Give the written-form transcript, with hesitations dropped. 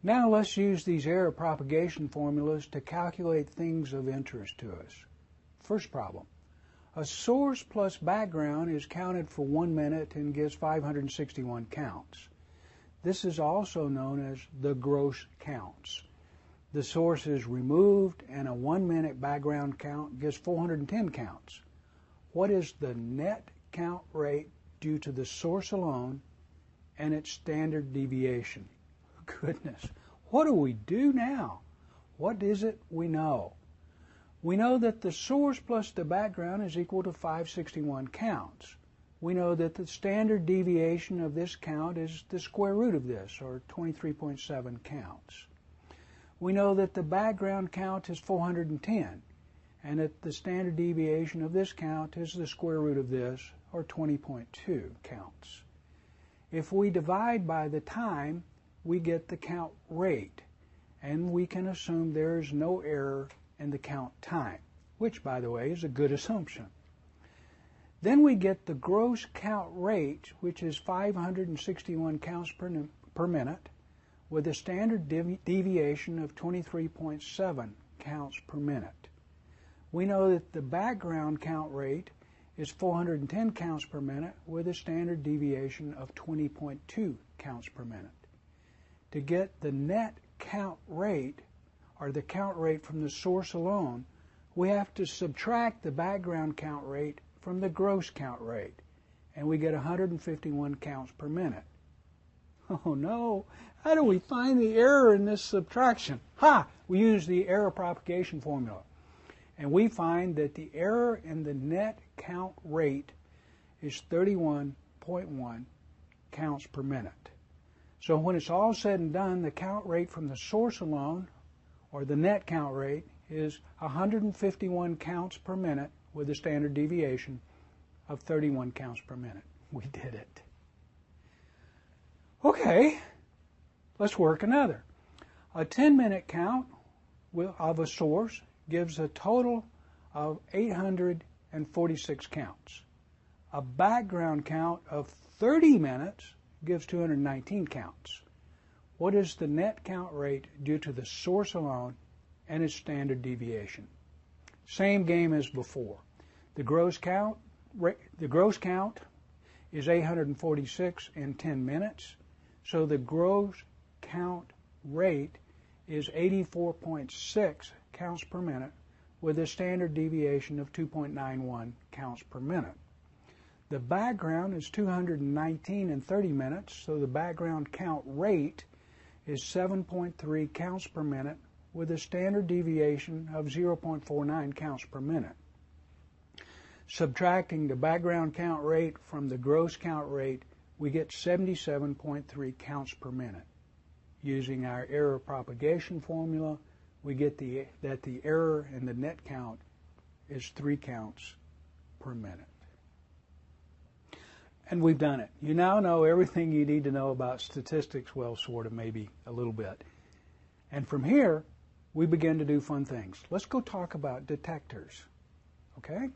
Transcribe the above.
Now let's use these error propagation formulas to calculate things of interest to us. First problem. A source plus background is counted for 1 minute and gives 561 counts. This is also known as the gross counts. The source is removed and a 1 minute background count gives 410 counts. What is the net count rate due to the source alone and its standard deviation? Goodness, what do we do now? What is it we know? We know that the source plus the background is equal to 561 counts. We know that the standard deviation of this count is the square root of this, or 23.7 counts. We know that the background count is 410, and that the standard deviation of this count is the square root of this, or 20.2 counts. If we divide by the time, we get the count rate, and we can assume there is no error in the count time, which, by the way, is a good assumption. Then we get the gross count rate, which is 561 counts per minute, with a standard deviation of 23.7 counts per minute. We know that the background count rate is 410 counts per minute, with a standard deviation of 20.2 counts per minute. To get the net count rate, or the count rate from the source alone, we have to subtract the background count rate from the gross count rate, and we get 151 counts per minute. Oh no, how do we find the error in this subtraction? We use the error propagation formula, and we find that the error in the net count rate is 31.1 counts per minute. So when it's all said and done, the count rate from the source alone, or the net count rate, is 151 counts per minute with a standard deviation of 31 counts per minute. We did it. Okay, let's work another. A 10-minute count of a source gives a total of 846 counts. A background count of 30 minutes gives 219 counts. What is the net count rate due to the source alone and its standard deviation? Same game as before. The gross count is 846 in 10 minutes, so the gross count rate is 84.6 counts per minute with a standard deviation of 2.91 counts per minute. The background is 219 in 30 minutes, so the background count rate is 7.3 counts per minute with a standard deviation of 0.49 counts per minute. Subtracting the background count rate from the gross count rate, we get 77.3 counts per minute. Using our error propagation formula, we get that the error in the net count is 3 counts per minute. And we've done it. You now know everything you need to know about statistics, well, sort of, maybe a little bit. And from here, we begin to do fun things. Let's go talk about detectors, okay?